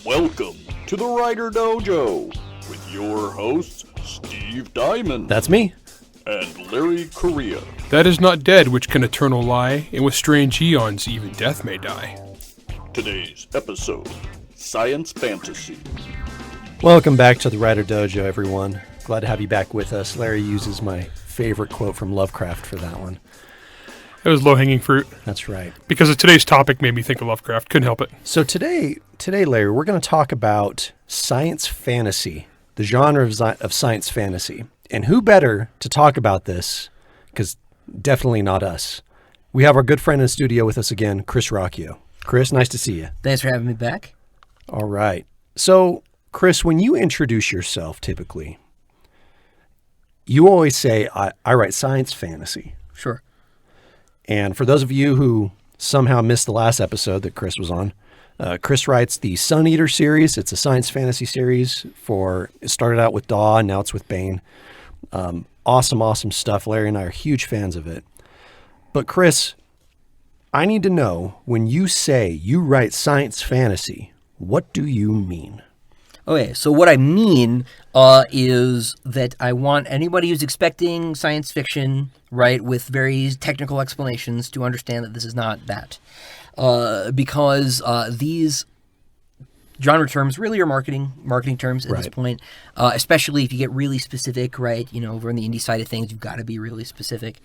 Welcome to the WriterDojo with your hosts, Steve Diamond. That's me. And Larry Correia. That is not dead which can eternal lie, and with strange eons even death may die. Today's episode, Science Fantasy. Welcome back to the WriterDojo, everyone. Glad to have you back with us. Larry uses my favorite quote from Lovecraft for that one. It was low-hanging fruit. That's right. Because of today's topic made me think of Lovecraft. Couldn't help it. So today, Larry, we're going to talk about science fantasy, the genre of science fantasy. And who better to talk about this, because definitely not us. We have our good friend in the studio with us again, Chris Ruocchio. Chris, nice to see you. Thanks for having me back. All right. So, Chris, when you introduce yourself typically, you always say, I write science fantasy. Sure. And for those of you who somehow missed the last episode that Chris was on, Chris writes the Sun Eater series. It's a science fantasy series it started out with Daw, and now it's with Bane. Awesome stuff. Larry and I are huge fans of it. But Chris, I need to know, when you say you write science fantasy, what do you mean? Okay, so what I mean is that I want anybody who's expecting science fiction, right, with very technical explanations to understand that this is not that. Because these genre terms really are marketing terms at this point, especially if you get really specific, right? You know, over on the indie side of things, you've got to be really specific.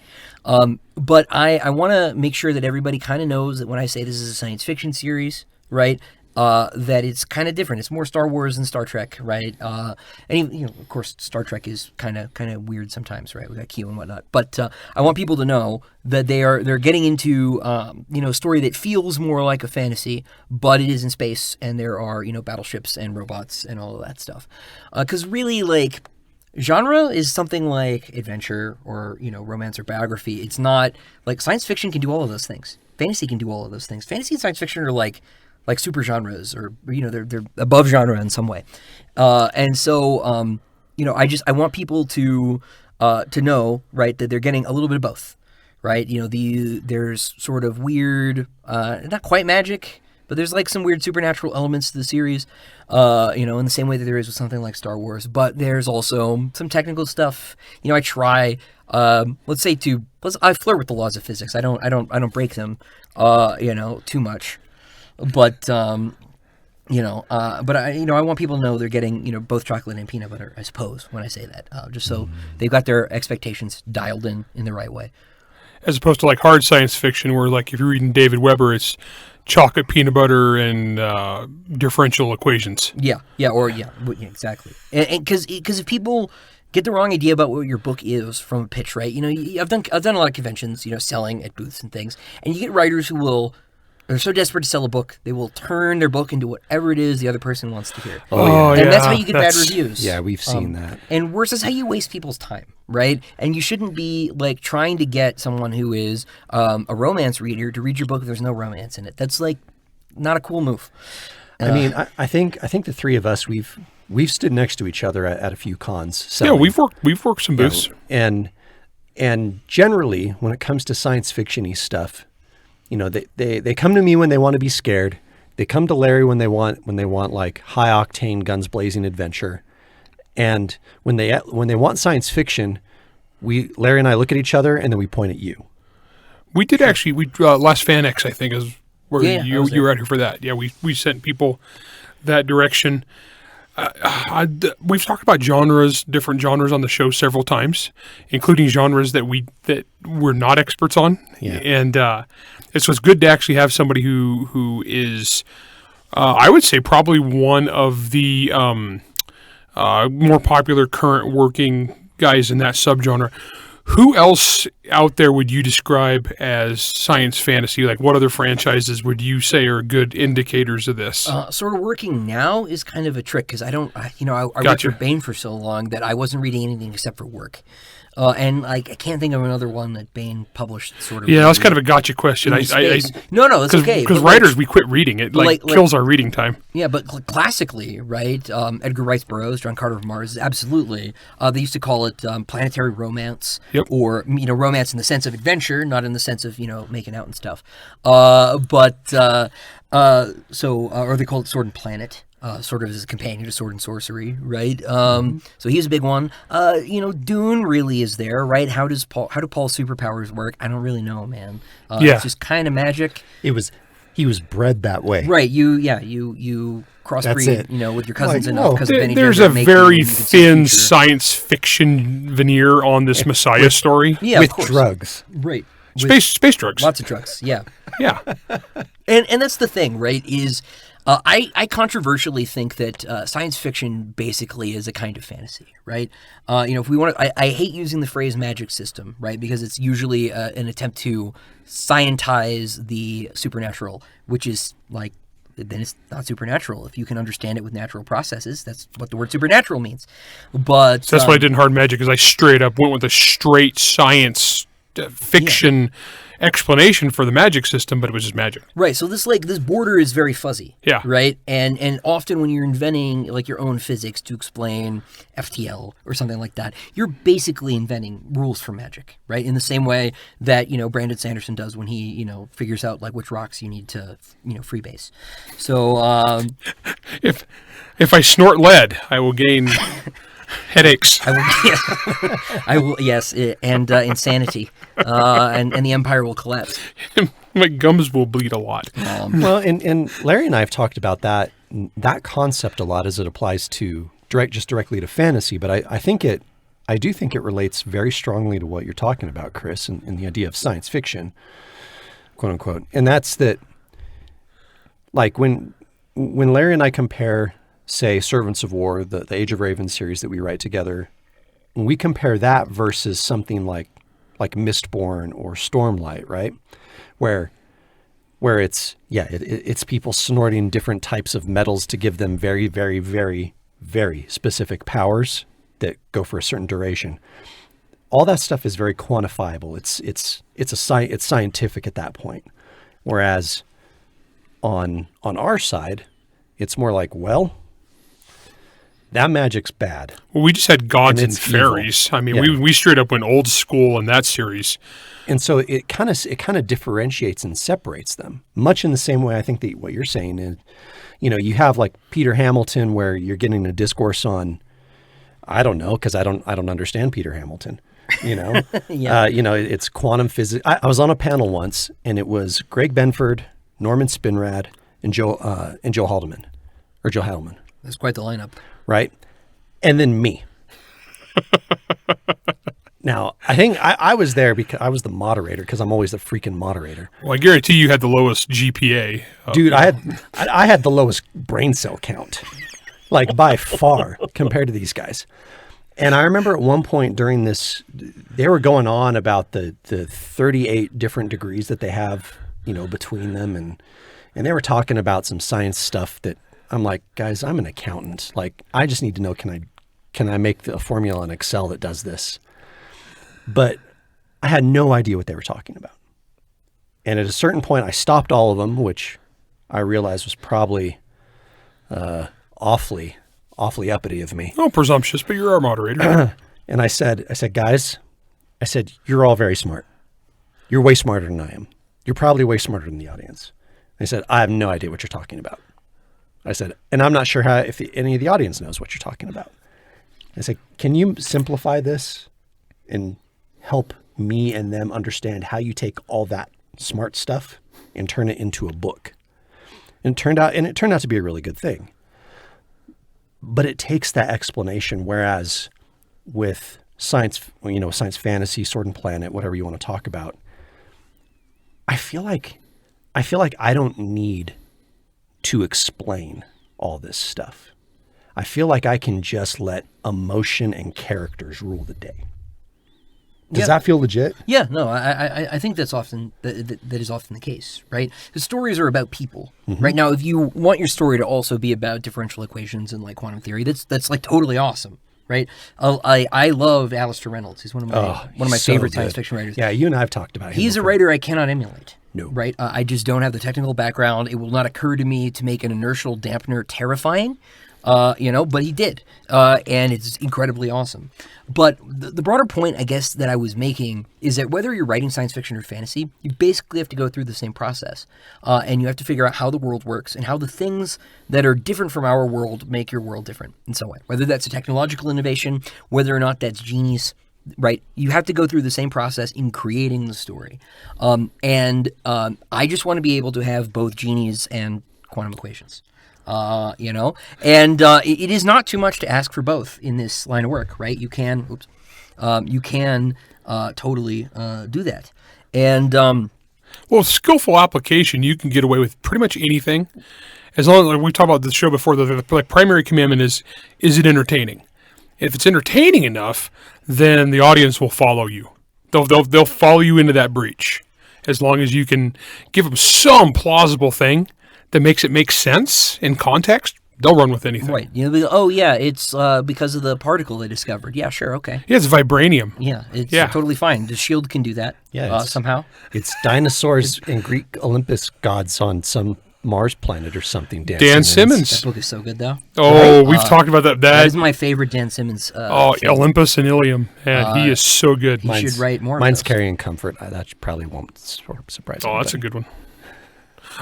But I want to make sure that everybody kind of knows that when I say this is a science fiction series, right, that it's kind of different. It's more Star Wars than Star Trek, right? And you know, of course, Star Trek is kind of weird sometimes, right? We got Q and whatnot. But I want people to know that they're getting into a story that feels more like a fantasy, but it is in space, and there are battleships and robots and all of that stuff. Because really, like, genre is something like adventure or romance or biography. It's not like science fiction can do all of those things. Fantasy can do all of those things. Fantasy and science fiction are like super genres, or they're above genre in some way, and so I want people to know, right, that they're getting a little bit of both, right? There's sort of weird, not quite magic, but there's like some weird supernatural elements to the series, in the same way that there is with something like Star Wars. But there's also some technical stuff. I try, I flirt with the laws of physics. I don't break them, too much. But I want people to know they're getting both chocolate and peanut butter, I suppose, when I say that, just so they've got their expectations dialed in the right way. As opposed to like hard science fiction, where like if you're reading David Weber, it's chocolate, peanut butter, and differential equations. Yeah, exactly. And because if people get the wrong idea about what your book is from a pitch, right? I've done a lot of conventions, selling at booths and things, and you get writers who they're so desperate to sell a book, they will turn their book into whatever it is the other person wants to hear. And that's how you get bad reviews. Yeah, we've seen that. And worse is how you waste people's time, right? And you shouldn't be like trying to get someone who is a romance reader to read your book if there's no romance in it. That's like not a cool move. I mean, I think the three of us, we've stood next to each other at a few cons. Selling. Yeah, we've worked some booths. And generally, when it comes to science fiction-y stuff, they come to me when they want to be scared. They come to Larry when they want like high octane guns blazing adventure. And when they want science fiction, Larry and I look at each other and then we point at you. We did actually. Last FanX, I think, is where you were out here for that. Yeah, we sent people that direction. We've talked about different genres on the show several times, including genres that we're not experts on. Yeah. And it's good to actually have somebody who is, I would say, probably one of the more popular current working guys in that subgenre. Who else out there would you describe as science fantasy? Like, what other franchises would you say are good indicators of this? Sort of working now is kind of a trick, because I worked for Bane for so long that I wasn't reading anything except for work. And I can't think of another one that Bane published. Sort of. Yeah, that's kind of a gotcha question. No, that's okay. Because writers, we quit reading it. Kills our reading time. Yeah, but classically, right? Edgar Rice Burroughs, John Carter of Mars, absolutely. They used to call it planetary romance, or romance in the sense of adventure, not in the sense of making out and stuff. But Or they call it Sword and Planet. Sort of as a companion to Sword and Sorcery, right? So he's a big one. Dune really is there, right? How do Paul's superpowers work? I don't really know, man. It's just kind of magic. He was bred that way. Right. You crossbreed, with your cousins enough because of Benny there's Jagger a to make very you can see thin the future. science fiction veneer on this Messiah story. Yeah, With of course. drugs. Right. Space drugs. Lots of drugs. Yeah. Yeah. And that's the thing, right? Is I controversially think that science fiction basically is a kind of fantasy, right? If we want to, I hate using the phrase magic system, right? Because it's usually an attempt to scientize the supernatural, which is like, then it's not supernatural. If you can understand it with natural processes, that's what the word supernatural means. But So that's why I did hard magic, because I straight up went with a straight science fiction explanation for the magic system, but it was just magic. Right, so this border is very fuzzy. Yeah. Right? And often when you're inventing like your own physics to explain FTL or something like that, you're basically inventing rules for magic, right? In the same way that, Brandon Sanderson does when he, figures out like which rocks you need to, freebase. So If I snort lead, I will gain headaches. I will yes, and insanity. And the empire will collapse. My gums will bleed a lot. Well, and Larry and I have talked about that concept a lot as it applies to directly to fantasy, but I do think it relates very strongly to what you're talking about, Chris, and the idea of science fiction, quote unquote. And that's that, like when Larry and I compare, say, Servants of War, the Age of Raven series that we write together, when we compare that versus something like Mistborn or Stormlight, right? Where it's people snorting different types of metals to give them very, very, very, very specific powers that go for a certain duration. All that stuff is very quantifiable. It's scientific at that point. Whereas on our side, it's more like, well, that magic's bad. Well, we just had gods and it's fairies. evil. I mean, Yeah. we straight up went old school in that series. And so it kind of differentiates and separates them, much in the same way I think that what you're saying is, you have like Peter Hamilton, where you're getting a discourse on, I don't know, because I don't understand Peter Hamilton. Yeah. It's quantum physics. I was on a panel once, and it was Greg Benford, Norman Spinrad, and Joe Haldeman. That's quite the lineup. Right? And then me. Now, I think I was there because I was the moderator, because I'm always the freaking moderator. Well, I guarantee you had the lowest GPA. Dude, I had the lowest brain cell count, like by far, compared to these guys. And I remember at one point during this, they were going on about the 38 different degrees that they have, between them. And they were talking about some science stuff that I'm like, guys, I'm an accountant. Like, I just need to know, can I make a formula in Excel that does this? But I had no idea what they were talking about. And at a certain point, I stopped all of them, which I realized was probably awfully uppity of me. Oh, presumptuous, but you're our moderator. And I said, guys, you're all very smart. You're way smarter than I am. You're probably way smarter than the audience. I said, I have no idea what you're talking about. I said, and I'm not sure if any of the audience knows what you're talking about. I said, can you simplify this and help me and them understand how you take all that smart stuff and turn it into a book? And it turned out to be a really good thing. But it takes that explanation, whereas with science fantasy, Sword and Planet, whatever you want to talk about, I feel like I don't need to explain all this stuff. I feel like I can just let emotion and characters rule the day. Does that feel legit? Yeah, no, I think that's often that is often the case, right? Because stories are about people, right? Now, if you want your story to also be about differential equations and like quantum theory, that's like totally awesome, right? I love Aleister Reynolds. He's one of my so favorite good. science fiction writers. Yeah, you and I have talked about him. He's a before. writer I cannot emulate. No. Right? I just don't have the technical background. It will not occur to me to make an inertial dampener terrifying. but he did, and it's incredibly awesome. But the broader point, I guess, that I was making is that whether you're writing science fiction or fantasy, you basically have to go through the same process, and you have to figure out how the world works and how the things that are different from our world make your world different in some way. Whether that's a technological innovation, whether or not that's genius, right? You have to go through the same process in creating the story, and I just want to be able to have both genies and quantum equations. It is not too much to ask for both in this line of work, right? You can totally do that. And, Well, skillful application, you can get away with pretty much anything. As long as, like we talked about the show before, the primary commandment is it entertaining? If it's entertaining enough, then the audience will follow you. They'll follow you into that breach. As long as you can give them some plausible thing that makes it make sense in context, they'll run with anything. right. It's because of the particle they discovered. Yeah, sure, okay. Yeah, it's vibranium. Yeah, it's Yeah. totally fine. The shield can do that somehow. It's dinosaurs and Greek Olympus gods on some Mars planet or something. Dan Simmons. That book is so good, though. Oh, we've talked about that. That is my favorite Dan Simmons. Thing. Olympus and Ilium. Yeah, he is so good. He should write more. Mine's of those. Carrying Comfort. That probably won't surprise me. Oh, that's a good one.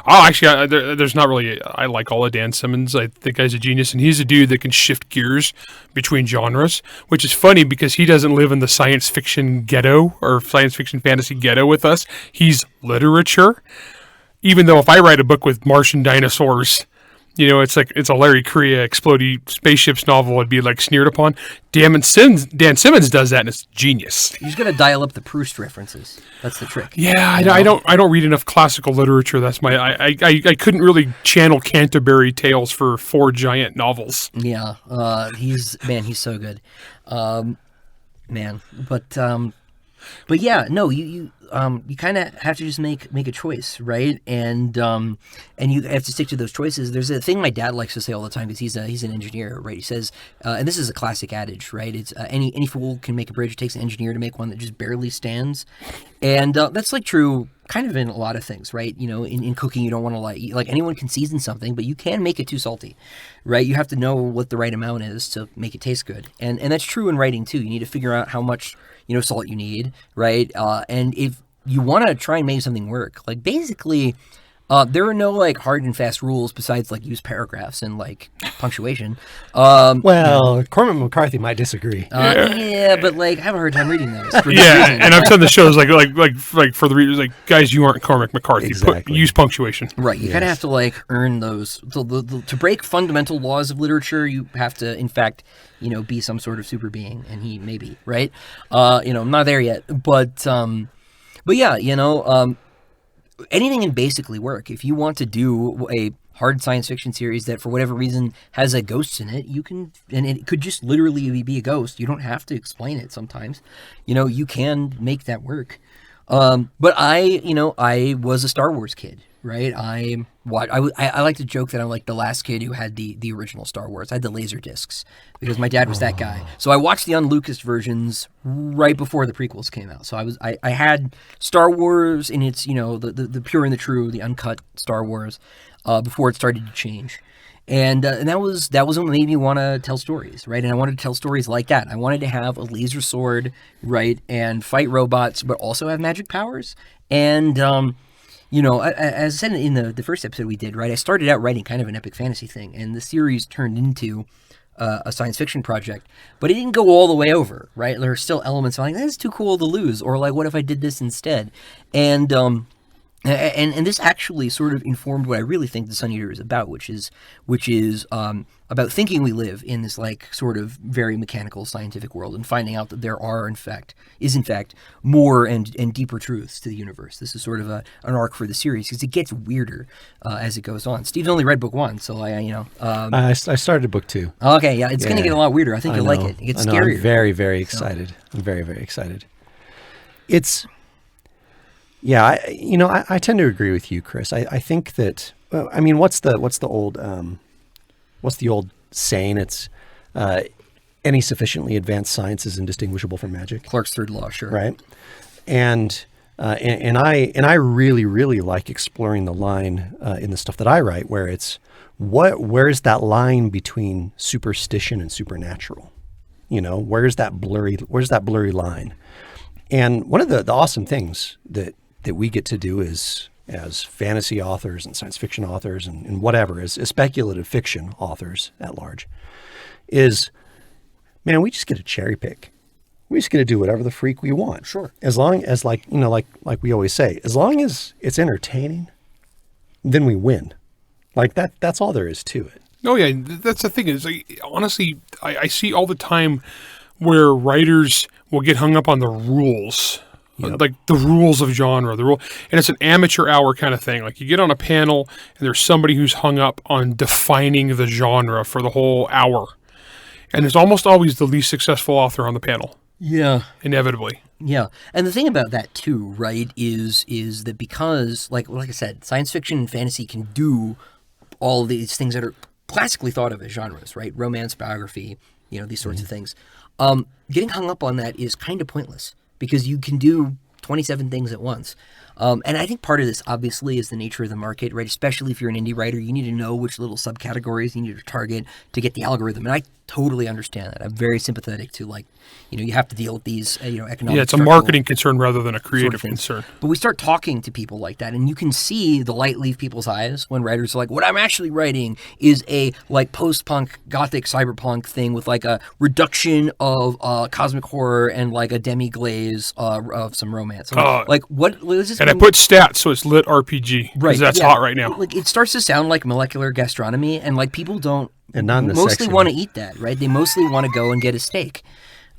Oh, actually, there's not really. I like all of Dan Simmons. I think he's a genius, and he's a dude that can shift gears between genres, which is funny because he doesn't live in the science fiction ghetto or science fiction fantasy ghetto with us. He's literature. Even though if I write a book with Martian dinosaurs, it's a Larry Correia explodey spaceships novel, I'd be like sneered upon. Dan Simmons does that, and it's genius. You just got to dial up the Proust references. That's the trick. Yeah, I don't read enough classical literature. That's I couldn't really channel Canterbury Tales for 4 giant novels. Yeah, he's so good, but yeah, no, you kind of have to just make a choice, right? And you have to stick to those choices. There's a thing my dad likes to say all the time because he's an engineer, right? He says, and this is a classic adage, right? It's any fool can make a bridge. It takes an engineer to make one that just barely stands, and that's like true kind of in a lot of things, right? In cooking, you don't want to like anyone can season something, but you can make it too salty, right? You have to know what the right amount is to make it taste good, and that's true in writing too. You need to figure out how much salt you need, right? And if you want to try and make something work, like basically, there are no like hard and fast rules besides like use paragraphs and like punctuation. Well, Cormac McCarthy might disagree. Yeah, but like I have a hard time reading those. Yeah, and I've said the shows like for the readers, like, guys, you aren't Cormac McCarthy. Exactly. Use punctuation. Right, you kind of have to like earn those. To break fundamental laws of literature, you have to, in fact, be some sort of super being, and he may be, right? I'm not there yet, but yeah, anything can basically work. If you want to do a hard science fiction series that for whatever reason has a ghost in it, you can, and it could just literally be a ghost. You don't have to explain it sometimes. You can make that work. But I was a Star Wars kid, right? I like to joke that I'm like the last kid who had the original Star Wars. I had the laser discs because my dad was that guy. So I watched the un-Lucas versions right before the prequels came out. So I had Star Wars in its the pure and the true, the uncut Star Wars before it started to change. And that was what made me want to tell stories, right? And I wanted to tell stories like that. I wanted to have a laser sword, right, and fight robots, but also have magic powers. And as I said in the first episode we did, right, I started out writing kind of an epic fantasy thing, and the series turned into a science fiction project, but it didn't go all the way over, right? There are still elements of like, that's too cool to lose, or like, what if I did this instead? And this actually sort of informed what I really think the Sun Eater is about, which is about thinking we live in this like sort of very mechanical scientific world and finding out that there are in fact more and deeper truths to the universe. This is sort of an arc for the series because it gets weirder as it goes on. Steve's only read book 1, so I started book 2. Okay, yeah, it's going to get a lot weirder. I think you'll like it. It gets scarier. I'm very, very excited. I'm very, very excited. Yeah, I tend to agree with you, Chris. I think that, what's the old saying? It's any sufficiently advanced science is indistinguishable from magic. Clarke's third law, sure. Right, and I really, really like exploring the line in the stuff that I write, where where's that line between superstition and supernatural? Where's that blurry line? And one of the awesome things that we get to do is, as fantasy authors and science fiction authors and whatever, as speculative fiction authors at large, is, man, we just get to cherry pick. We just get to do whatever the freak we want. Sure. As long as, like we always say, as long as it's entertaining, then we win. Like that's all there is to it. Oh yeah, that's the thing. Is honestly, I see all the time where writers will get hung up on the rules, like the rules of genre, and it's an amateur hour kind of thing. Like you get on a panel and there's somebody who's hung up on defining the genre for the whole hour, and there's almost always the least successful author on the panel. Yeah. Inevitably. Yeah. And the thing about that too, right, is that because, like I said, science fiction and fantasy can do all these things that are classically thought of as genres, right? Romance, biography, these sorts of things. Getting hung up on that is kind of pointless because you can do 27 things at once. And I think part of this, obviously, is the nature of the market, right? Especially if you're an indie writer, you need to know which little subcategories you need to target to get the algorithm. And I totally understand that. I'm very sympathetic to, you have to deal with these, economic. Yeah, it's a marketing concern rather than a creative concern. But we start talking to people like that, and you can see the light leave people's eyes when writers are like, what I'm actually writing is a, post-punk, gothic, cyberpunk thing with, a reduction of cosmic horror and, a demi-glaze of some romance. What is this? And I put stats, so it's lit RPG. Right. That's hot right now. It starts to sound like molecular gastronomy, and, people don't mostly want to eat that, right? They mostly want to go and get a steak.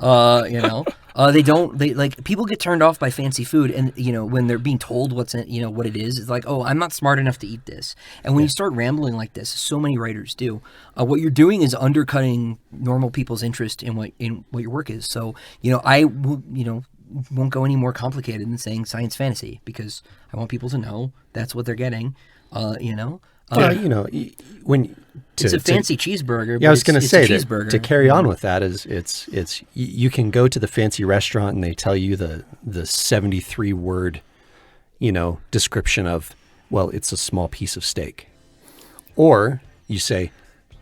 They don't. People get turned off by fancy food, and when they're being told what's in, what it is, it's like, oh, I'm not smart enough to eat this. And when you start rambling like this, so many writers do. What you're doing is undercutting normal people's interest in what your work is. So I won't go any more complicated than saying science fantasy because I want people to know that's what they're getting. When it's a fancy cheeseburger. Yeah, I was going to say to carry on with that is it's you can go to the fancy restaurant and they tell you the 73 word, description of, well, it's a small piece of steak, or you say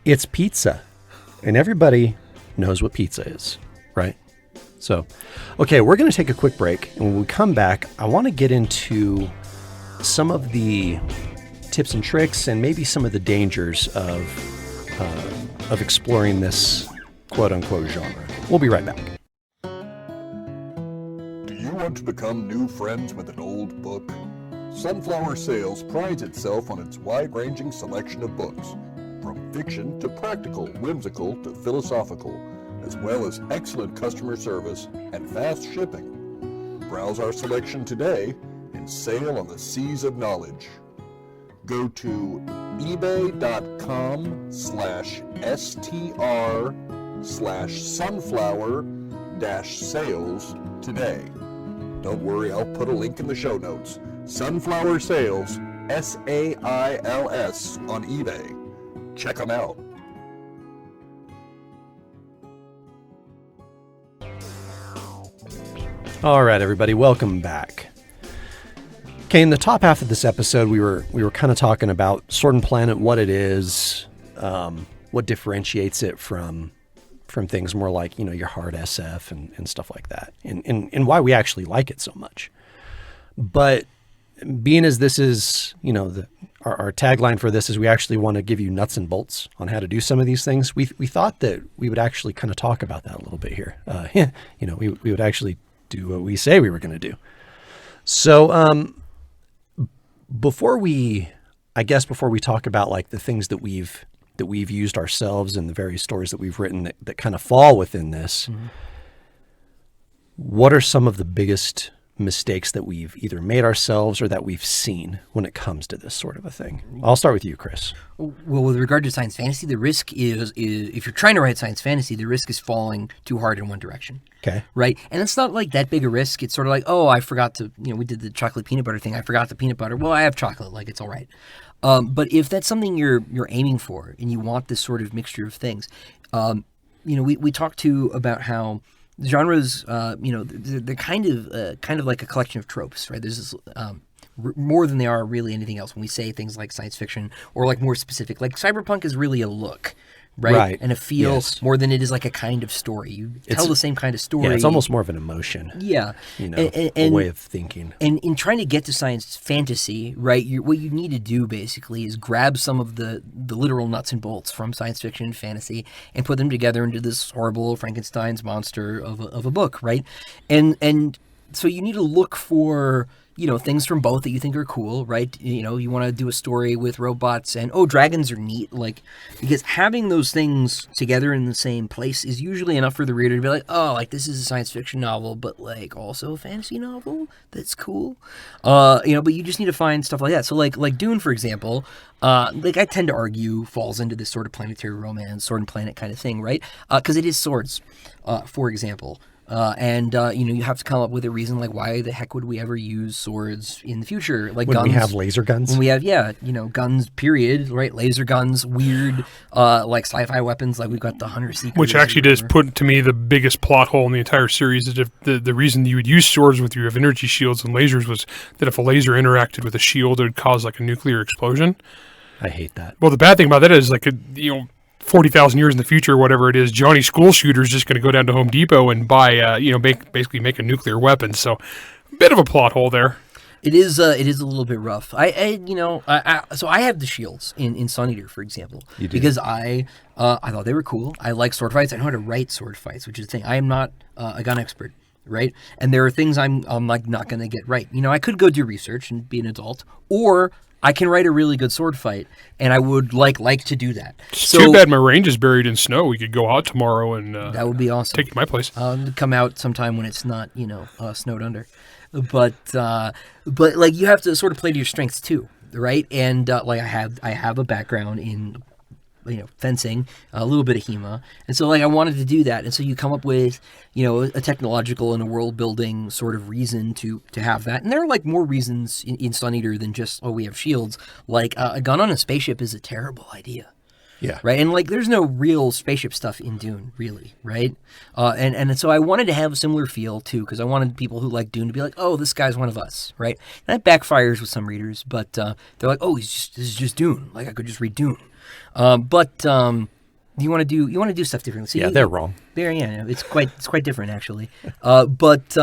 it's pizza, and everybody knows what pizza is, right? So, okay, we're going to take a quick break, and when we come back, I want to get into some of the tips and tricks and maybe some of the dangers of exploring this quote-unquote genre. We'll be right back. Do you want to become new friends with an old book? Sunflower Sales prides itself on its wide-ranging selection of books, from fiction to practical, whimsical to philosophical, as well as excellent customer service and fast shipping. Browse our selection today and sail on the seas of knowledge. Go to ebay.com/str/sunflower-sales today. Don't worry, I'll put a link in the show notes. Sunflower Sales, SAILS on eBay. Check them out. All right, everybody, welcome back. Okay, in the top half of this episode, we were kind of talking about Sword and Planet, what it is, what differentiates it from things more like, your hard SF and stuff like that, and why we actually like it so much. But being as this is, our tagline for this is we actually want to give you nuts and bolts on how to do some of these things. We thought that we would actually kind of talk about that a little bit here. We would actually do what we say we were going to do. So, before we talk about the things that we've used ourselves and the various stories that we've written that kind of fall within this, what are some of the biggest mistakes that we've either made ourselves or that we've seen when it comes to this sort of a thing? I'll start with you, Chris. Well, with regard to science fantasy, the risk is if you're trying to write science fantasy, the risk is falling too hard in one direction. Okay. Right? And it's not that big a risk. It's sort of oh, I forgot to, we did the chocolate peanut butter thing. I forgot the peanut butter. Well, I have chocolate. It's all right. But if that's something you're aiming for and you want this sort of mixture of things, we talked about how genres, they're kind of like a collection of tropes, right? There's this more than they are really anything else when we say things like science fiction or like more specific. Like cyberpunk is really a look. Right? And a feel more than it is like a kind of story. You tell the same kind of story. Yeah, it's almost more of an emotion. Yeah. A way of thinking. And in trying to get to science fantasy, right, what you need to do basically is grab some of the literal nuts and bolts from science fiction and fantasy and put them together into this horrible Frankenstein's monster of a book, right? And so you need to look for things from both that you think are cool, right? You want to do a story with robots and, dragons are neat. Like, because having those things together in the same place is usually enough for the reader to be like, this is a science fiction novel, but like also a fantasy novel. That's cool. But you just need to find stuff like that. So like Dune, for example, I tend to argue falls into this sort of planetary romance, sword and planet kind of thing, right? Because it is swords, for example. You have to come up with a reason, like why the heck would we ever use swords in the future? Like when guns. We have laser guns. When we have, guns, period, right? Laser guns, weird, like sci-fi weapons, like we've got the Hunter Seekers. Which actually does put, to me, the biggest plot hole in the entire series is if the reason you would use swords with your energy shields and lasers was that if a laser interacted with a shield, it would cause like a nuclear explosion. I hate that. Well, the bad thing about that is 40,000 years in the future, or whatever it is, Johnny School Shooter is just going to go down to Home Depot and buy, basically make a nuclear weapon. So, a bit of a plot hole there. It is a little bit rough. So I have the shields in Sun Eater, for example, because I thought they were cool. I like sword fights. I know how to write sword fights, which is the thing. I am not a gun expert, right? And there are things I'm like not going to get right. I could go do research and be an adult, or I can write a really good sword fight, and I would like to do that. It's too bad my range is buried in snow. We could go out tomorrow and that would be awesome. Take my place. Come out sometime when it's not snowed under, but like you have to sort of play to your strengths too, right? And like I have a background in fencing, a little bit of HEMA. And so, like, I wanted to do that. And so you come up with, a technological and a world building sort of reason to have that. And there are, like, more reasons in Sun Eater than just, we have shields. Like, a gun on a spaceship is a terrible idea. Yeah. Right. And like, there's no real spaceship stuff in Dune, really. Right. And so I wanted to have a similar feel too, because I wanted people who like Dune to be like, oh, this guy's one of us. Right. And that backfires with some readers, but they're like, oh, this is just Dune. Like I could just read Dune. But you want to do stuff differently. So they're wrong. It's quite different actually. But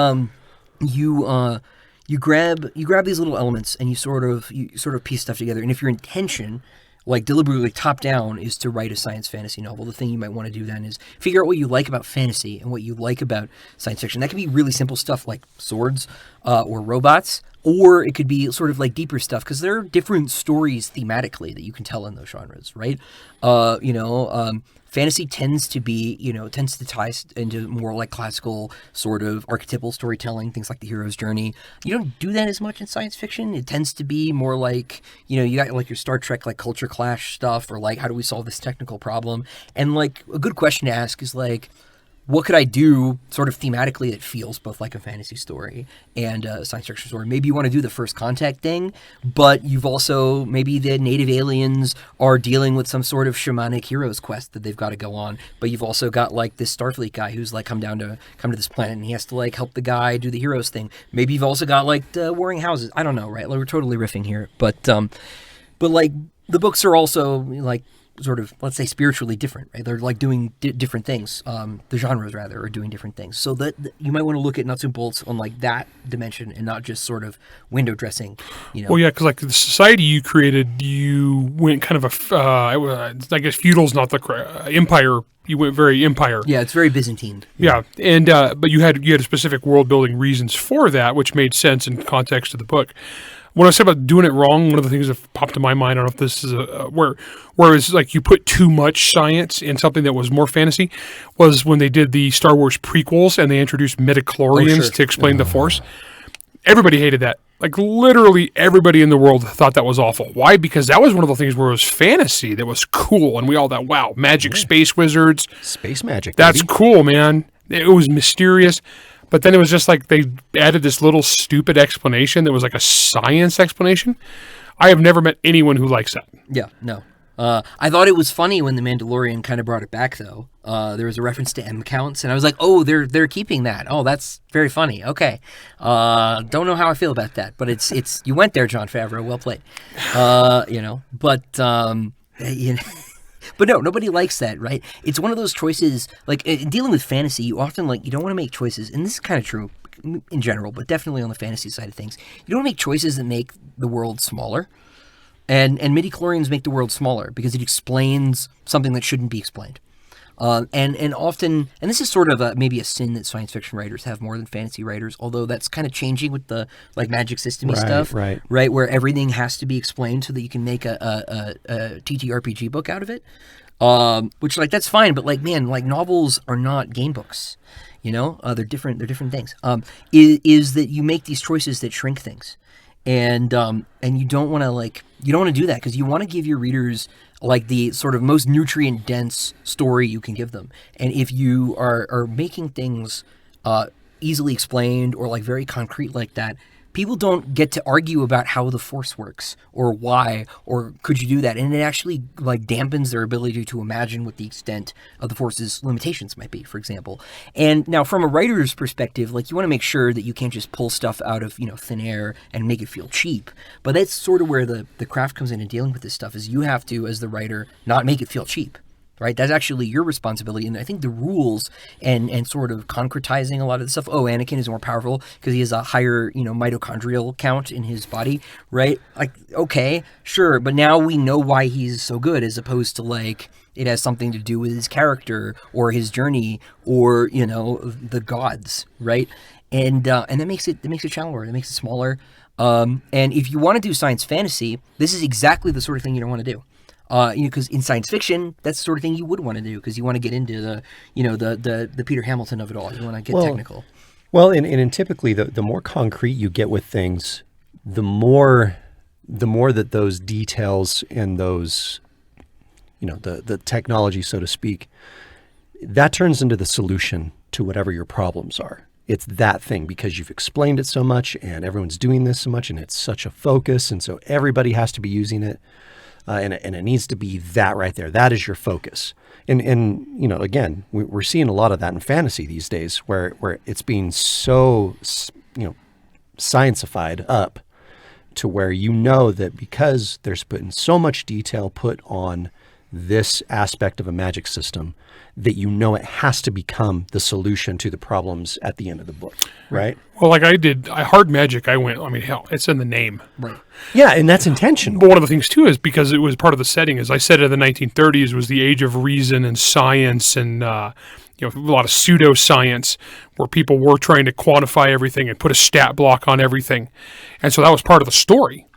you grab these little elements and you sort of piece stuff together. And if your intention, like deliberately top down, is to write a science fantasy novel, the thing you might want to do then is figure out what you like about fantasy and what you like about science fiction. That can be really simple stuff like swords or robots, or it could be sort of like deeper stuff, because there are different stories thematically that you can tell in those genres, right? Fantasy tends to tie into more like classical sort of archetypal storytelling, things like the hero's journey. You don't do that as much in science fiction. It tends to be more like, you got like your Star Trek, like culture clash stuff, or like, how do we solve this technical problem? And like a good question to ask is like, what could I do sort of thematically that feels both like a fantasy story and a science fiction story? Maybe you want to do the First Contact thing, but you've also, maybe the native aliens are dealing with some sort of shamanic hero's quest that they've got to go on, but you've also got like this Starfleet guy who's like come to this planet and he has to like help the guy do the hero's thing. Maybe you've also got like the Warring Houses. I don't know, right? Like, we're totally riffing here, but like the books are also like sort of, let's say, spiritually different, right? They're like doing different things. The genres rather are doing different things. So that you might want to look at nuts and bolts on like that dimension and not just sort of window dressing. Well, yeah, because like the society you created, you went kind of I guess feudal's not the empire. You went very empire. Yeah, it's very Byzantine. Yeah, and but you had a specific world building reasons for that, which made sense in context of the book. When I said about doing it wrong, one of the things that popped in my mind, I don't know if this is where it's like you put too much science in something that was more fantasy, was when they did the Star Wars prequels and they introduced midichlorians to explain the Force. Everybody hated that. Like literally everybody in the world thought that was awful. Why? Because that was one of the things where it was fantasy that was cool, and we all thought, wow, magic space wizards. Space magic. That's cool, man. It was mysterious. But then it was just like they added this little stupid explanation that was like a science explanation. I have never met anyone who likes that. Yeah, no. I thought it was funny when The Mandalorian kind of brought it back, though. There was a reference to M counts, and I was like, "Oh, they're keeping that. Oh, that's very funny." Okay, don't know how I feel about that, but it's you went there, Jon Favreau. Well played. But no, nobody likes that, right? It's one of those choices. Like in dealing with fantasy, you often you don't want to make choices, and this is kind of true in general, but definitely on the fantasy side of things. You don't want to make choices that make the world smaller. And midi-chlorians make the world smaller because it explains something that shouldn't be explained. And often, and this is sort of maybe a sin that science fiction writers have more than fantasy writers, although that's kind of changing with the magic system-y stuff, right? Where everything has to be explained so that you can make a TTRPG book out of it. Which that's fine, but novels are not game books. They're different. They're different things. Is that you make these choices that shrink things. And you don't want to do that because you want to give your readers the sort of most nutrient dense story you can give them. And if you are making things easily explained or very concrete like that, people don't get to argue about how the Force works or why or could you do that, and it actually dampens their ability to imagine what the extent of the Force's limitations might be, for example. And now from a writer's perspective, you want to make sure that you can't just pull stuff out of thin air and make it feel cheap. But that's sort of where the craft comes in dealing with this stuff, is you have to, as the writer, not make it feel cheap. Right, that's actually your responsibility, and I think the rules and sort of concretizing a lot of the stuff. Oh, Anakin is more powerful because he has a higher mitochondrial count in his body, right? Okay, sure, but now we know why he's so good, as opposed to it has something to do with his character or his journey or the gods, right? And that makes it shallower, that makes it smaller. And if you want to do science fantasy, this is exactly the sort of thing you don't want to do. Because in science fiction, that's the sort of thing you would want to do because you want to get into the Peter Hamilton of it all. You want to get technical. Well, and typically the more concrete you get with things, the more that those details and those, the technology, so to speak, that turns into the solution to whatever your problems are. It's that thing because you've explained it so much and everyone's doing this so much and it's such a focus, and so everybody has to be using it. And it needs to be that right there. That is your focus. And again, we're seeing a lot of that in fantasy these days, where it's being so, science-ified up to where that because there's putting so much detail put on this aspect of a magic system, that it has to become the solution to the problems at the end of the book, right? Well, hard magic, hell, it's in the name. Right. Yeah, and that's intentional. But one of the things, too, is because it was part of the setting, as I said, in the 1930s was the age of reason and science and, a lot of pseudoscience where people were trying to quantify everything and put a stat block on everything. And so that was part of the story,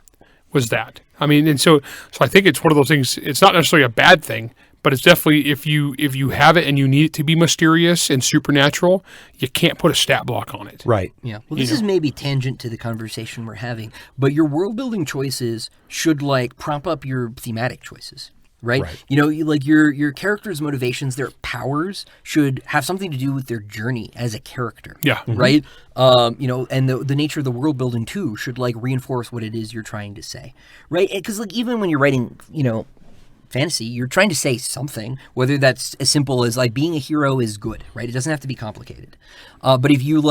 was that. And so I think it's one of those things, it's not necessarily a bad thing, but it's definitely, if you have it and you need it to be mysterious and supernatural, you can't put a stat block on it. Right. Yeah. Well, this is maybe tangent to the conversation we're having, but your world-building choices should, prop up your thematic choices. Right? Your character's motivations, their powers should have something to do with their journey as a character. Yeah. Right? And the nature of the world building too should reinforce what it is you're trying to say. Right? Because even when you're writing, fantasy, you're trying to say something, whether that's as simple as being a hero is good, right? It doesn't have to be complicated. But if you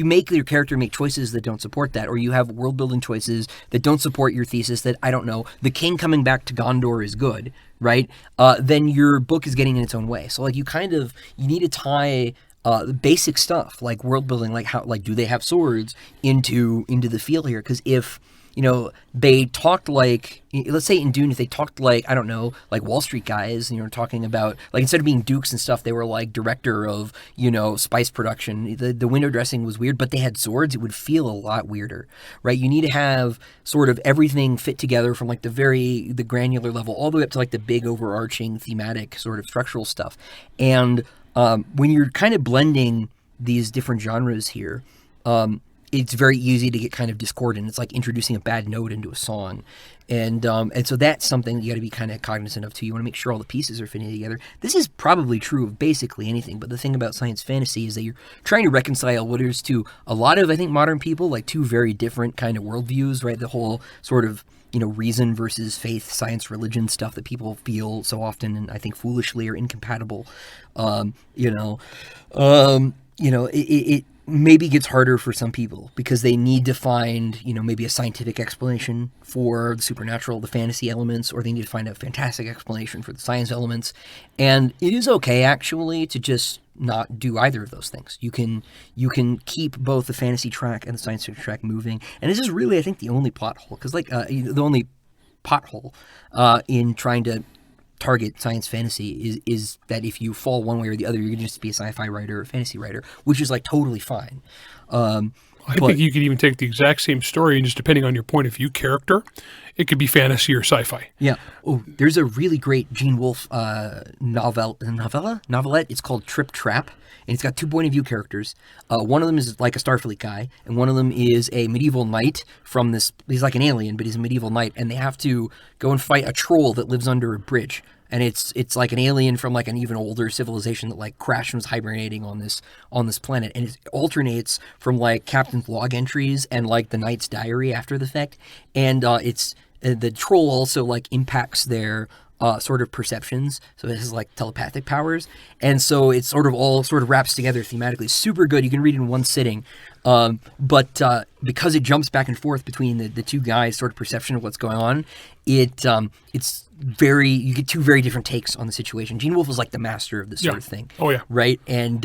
make your character make choices that don't support that, or you have world building choices that don't support your thesis that, I don't know, the king coming back to Gondor is good, right? Then your book is getting in its own way. So you need to tie the basic stuff like world building, how do they have swords into the feel here? Because if they talked let's say in Dune, if they talked I don't know, Wall Street guys, talking about, instead of being dukes and stuff, they were director of, spice production. The window dressing was weird, but they had swords. It would feel a lot weirder, right? You need to have sort of everything fit together from the granular level all the way up to the big overarching thematic sort of structural stuff. And when you're kind of blending these different genres here, it's very easy to get kind of discordant. It's like introducing a bad note into a song. And so that's something you got to be kind of cognizant of too. You want to make sure all the pieces are fitting together. This is probably true of basically anything, but the thing about science fantasy is that you're trying to reconcile what is to a lot of, I think, modern people, two very different kind of worldviews, right? The whole sort of reason versus faith, science, religion stuff that people feel so often, and I think foolishly, are incompatible. It maybe gets harder for some people because they need to find, maybe a scientific explanation for the supernatural, the fantasy elements, or they need to find a fantastic explanation for the science elements. And it is okay, actually, to just not do either of those things. You can keep both the fantasy track and the science fiction track moving. And this is really, I think, the only plot hole, because the only pothole in trying to target science fantasy is that if you fall one way or the other, you're going to just be a sci-fi writer or a fantasy writer, which is like totally fine. I think you could even take the exact same story and just depending on your point of view character, it could be fantasy or sci-fi. Yeah. Oh, there's a really great Gene Wolfe novelette. It's called Trip Trap, and it's got 2 point of view characters. One of them is like a Starfleet guy, and one of them is a medieval knight from this. He's like an alien, but he's a medieval knight, and they have to go and fight a troll that lives under a bridge. And it's like an alien from like an even older civilization that like crashed and was hibernating on this planet, and it alternates from like captain's log entries and like the knight's diary after the fact, and it's the troll also like impacts their sort of perceptions, so it has like telepathic powers, and so it's sort of all sort of wraps together thematically. Super good. You can read it in one sitting, but because it jumps back and forth between the 2 guys' sort of perception of what's going on, it's very, you get 2 very different takes on the situation. Gene Wolfe is like the master of this sort of thing. Oh yeah. Right. And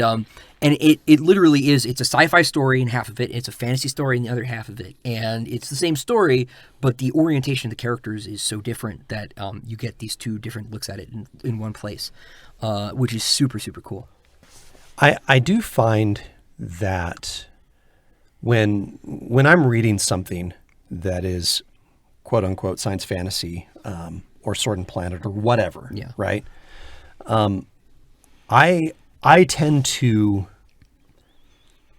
it literally is, it's a sci-fi story in half of it. It's a fantasy story in the other half of it. And it's the same story, but the orientation of the characters is so different that you get these 2 different looks at it in one place, which is super, super cool. I do find that when I'm reading something that is quote unquote science fantasy, or Sword and Planet or whatever, right? I tend to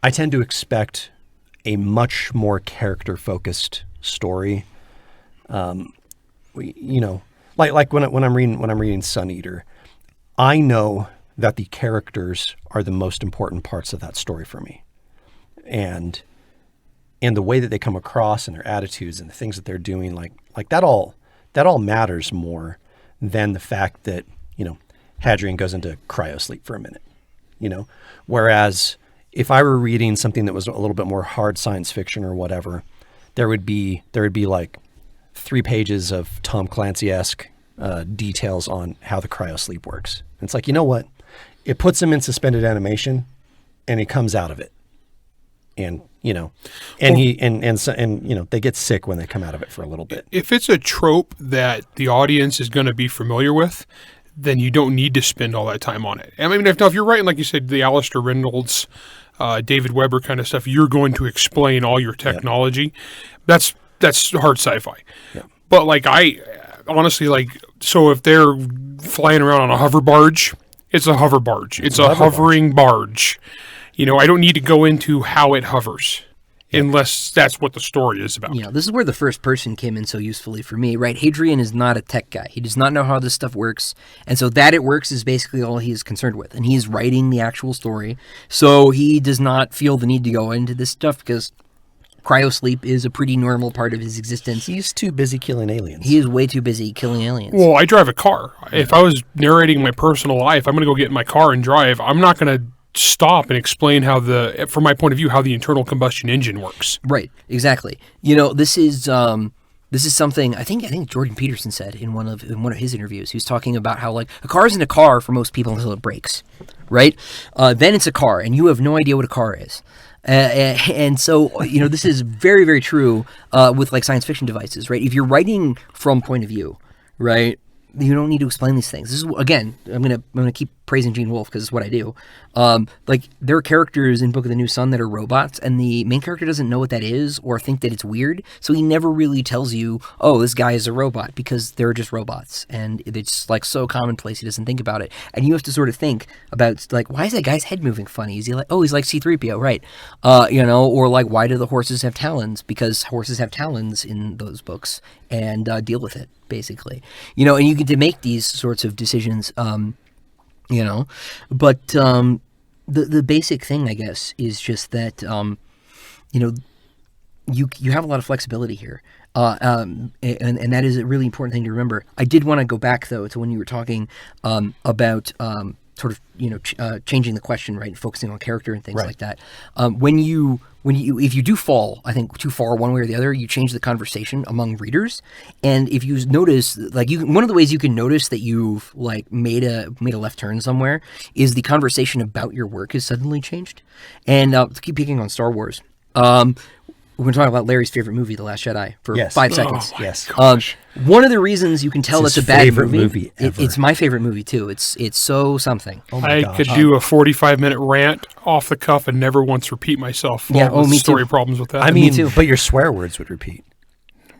expect a much more character focused story. Like when I'm reading Sun Eater, I know that the characters are the most important parts of that story for me, and the way that they come across and their attitudes and the things that they're doing, like that all matters more than the fact that, Hadrian goes into cryosleep for a minute, whereas if I were reading something that was a little bit more hard science fiction or whatever, there would be like 3 pages of Tom Clancy-esque details on how the cryosleep works. And it's like, you know what? It puts him in suspended animation and he comes out of it. And they get sick when they come out of it for a little bit. If it's a trope that the audience is going to be familiar with, then you don't need to spend all that time on it. I mean, if you're writing, like you said, the Aleister Reynolds, David Weber kind of stuff, you're going to explain all your technology. Yep. That's hard sci-fi. Yep. But like I honestly so if they're flying around on a hover barge, it's a hover barge. It's a hovering barge. I don't need to go into how it hovers unless that's what the story is about. This is where the first person came in so usefully for me, right? Hadrian is not a tech guy. He does not know how this stuff works. And so that it works is basically all he is concerned with. And he's writing the actual story. So he does not feel the need to go into this stuff because cryosleep is a pretty normal part of his existence. He's too busy killing aliens. He is way too busy killing aliens. Well, I drive a car. Yeah. If I was narrating my personal life, I'm going to go get in my car and drive. I'm not going to stop and explain from my point of view, how the internal combustion engine works. Right, exactly. This is something I think Jordan Peterson said in one of his interviews. He was talking about how like a car isn't a car for most people until it breaks, right? Then it's a car, and you have no idea what a car is. And so, this is very, very true with like science fiction devices, right? If you're writing from point of view, right, you don't need to explain these things. This is, again, I'm gonna keep praising Gene Wolfe because it's what I do. There are characters in Book of the New Sun that are robots, and the main character doesn't know what that is or think that it's weird, so he never really tells you, oh, this guy is a robot, because they're just robots, and it's like so commonplace he doesn't think about it. And you have to sort of think about, like, why is that guy's head moving funny? Is he like, oh, he's like C-3PO, right? Or like, why do the horses have talons? Because horses have talons in those books, and deal with it, basically. And you get to make these sorts of decisions, but the basic thing, I guess, is just that, you have a lot of flexibility here. And that is a really important thing to remember. I did want to go back though to when you were talking about sort of changing the question, right, focusing on character and things like that. If you do fall, I think, too far one way or the other, you change the conversation among readers. And if you notice, like, one of the ways you can notice that you've like made a left turn somewhere is the conversation about your work has suddenly changed. And to keep picking on Star Wars, we're going to talk about Larry's favorite movie, The Last Jedi, for 5 seconds. Yes. One of the reasons you can tell it's a bad favorite movie ever. It's my favorite movie too. It's so something. Oh my I gosh. could do a 45-minute rant off the cuff and never once repeat myself. Yeah, All the me story too. problems with that. I mean, too. but your swear words would repeat.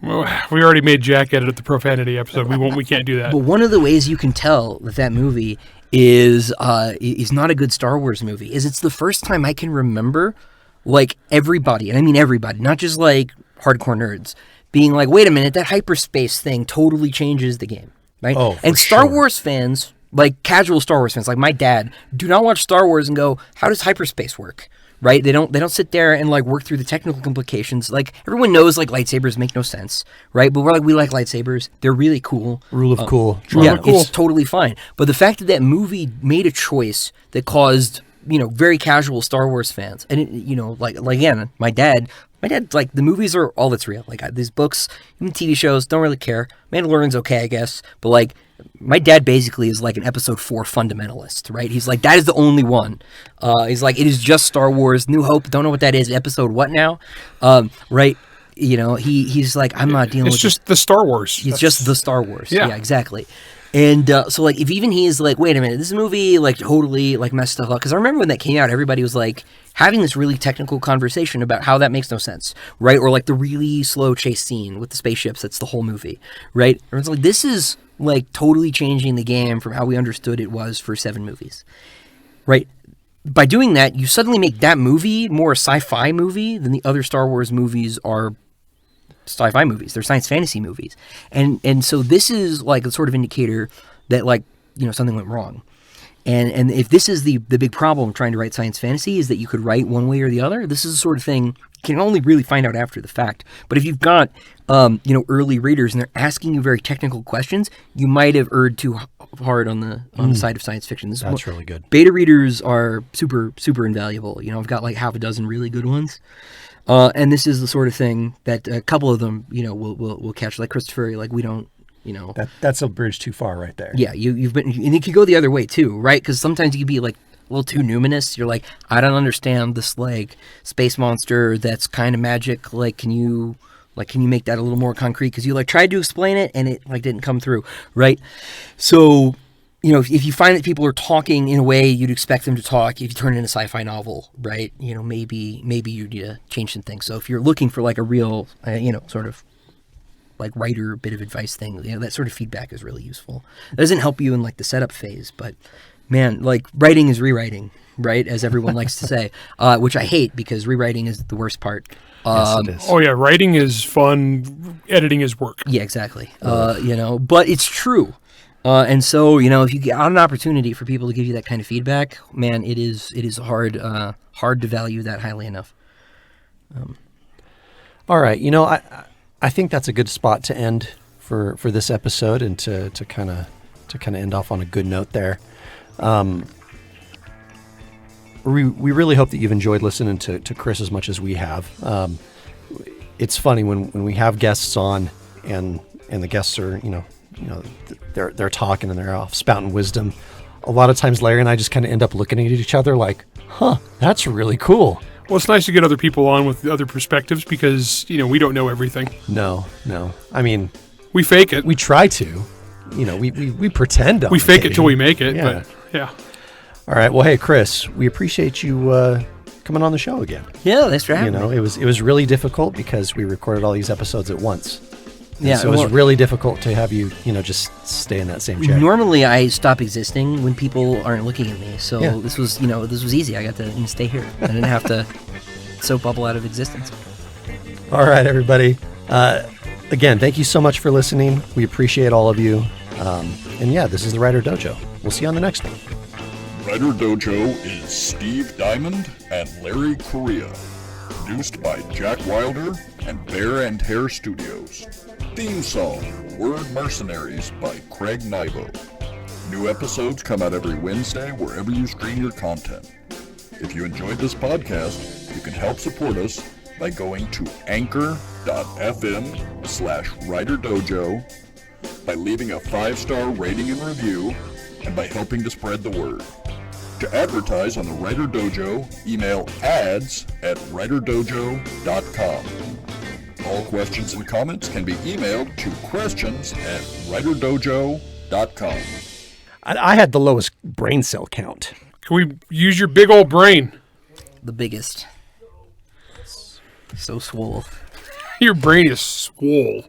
Well, we already made Jack edit the profanity episode. We can't do that. But one of the ways you can tell that movie is not a good Star Wars movie is it's the first time I can remember, like, everybody, and I mean everybody, not just like hardcore nerds, being like, wait a minute, that hyperspace thing totally changes the game, right? Oh, for and Star sure. Wars fans, like casual Star Wars fans, like my dad, do not watch Star Wars and go, how does hyperspace work? Right? They don't sit there and like work through the technical implications. Like everyone knows like lightsabers make no sense, right? But we like lightsabers. They're really cool. Rule of cool. Yeah, cool. it's totally fine. But the fact that that movie made a choice that caused, very casual Star Wars fans, and it, like again, my dad, like, the movies are all that's real. Like, these books, even TV shows, don't really care. Mandalorian's okay, I guess, but like, my dad basically is like an episode 4 fundamentalist, right? He's like, that is the only one. He's like, it is just Star Wars, New Hope, don't know what that is, episode what now? Right? He's like, I'm not dealing with It's just the Star Wars. It's just the Star Wars. Yeah. Yeah, exactly. And so, like, if even he is like, wait a minute, this movie, like, totally, like, messed stuff up. Because I remember when that came out, everybody was, like, having this really technical conversation about how that makes no sense, right? Or, like, the really slow chase scene with the spaceships, that's the whole movie, right? And it's like, this is, like, totally changing the game from how we understood it was for 7 movies, right? By doing that, you suddenly make that movie more a sci-fi movie than the other Star Wars movies are sci-fi movies. They're science fantasy movies. And so this is like a sort of indicator that, like, something went wrong. And if this is the big problem trying to write science fantasy, is that you could write one way or the other. This is the sort of thing you can only really find out after the fact. But if you've got early readers and they're asking you very technical questions, you might have erred too hard on the side of science fiction. That's really good. Beta readers are super, super invaluable. I've got like half a dozen really good ones. And this is the sort of thing that a couple of them, will catch. Like Christopher, like, we don't, That's a bridge too far right there. Yeah, you've been, and it could go the other way too, right? Because sometimes you can be like a little too numinous. You're like, I don't understand this like space monster that's kind of magic. Like, can you make that a little more concrete? Because you like tried to explain it and it like didn't come through, right? So, if you find that people are talking in a way you'd expect them to talk, if you turn it into a sci-fi novel, right? Maybe you need to change some things. So if you're looking for like a real, sort of like writer bit of advice thing, that sort of feedback is really useful. It doesn't help you in like the setup phase, but man, like, writing is rewriting, right? As everyone likes to say, which I hate because rewriting is the worst part. Yes, it is. Oh yeah, writing is fun. Editing is work. Yeah, exactly. But it's true. And so, if you get an opportunity for people to give you that kind of feedback, man, it is hard to value that highly enough. All right. I think that's a good spot to end for this episode, and to kind of end off on a good note there. We really hope that you've enjoyed listening to Chris as much as we have. It's funny when we have guests on and the guests are, they're talking and they're off spouting wisdom. A lot of times Larry and I just kind of end up looking at each other like, that's really cool. Well, it's nice to get other people on with other perspectives because, we don't know everything. No. I mean, we fake it. we try to, we pretend on We fake it till we occasion. make it. Yeah. But yeah. All right. Well, hey, Chris, we appreciate you coming on the show again. Yeah, thanks for having me. It was really difficult because we recorded all these episodes at once. And Yeah, so it was well- really difficult to have you, just stay in that same chair. Normally, I stop existing when people aren't looking at me. So Yeah. this was easy. I got to stay here. I didn't have to soap bubble out of existence. All right, everybody. Again, thank you so much for listening. We appreciate all of you. And yeah, this is the Writer Dojo. We'll see you on the next one. Writer Dojo is Steve Diamond and Larry Correia. Produced by Jack Wilder and Bear and Hair Studios. Theme song, Word Mercenaries by Craig Nybo. New episodes come out every Wednesday wherever you stream your content. If you enjoyed this podcast, you can help support us by going to anchor.fm/WriterDojo, by leaving a 5-star rating and review, and by helping to spread the word. To advertise on the Writer Dojo, email ads@writerdojo.com. All questions and comments can be emailed to questions@writerdojo.com. I had the lowest brain cell count. Can we use your big old brain? The biggest. So swole. Your brain is swole.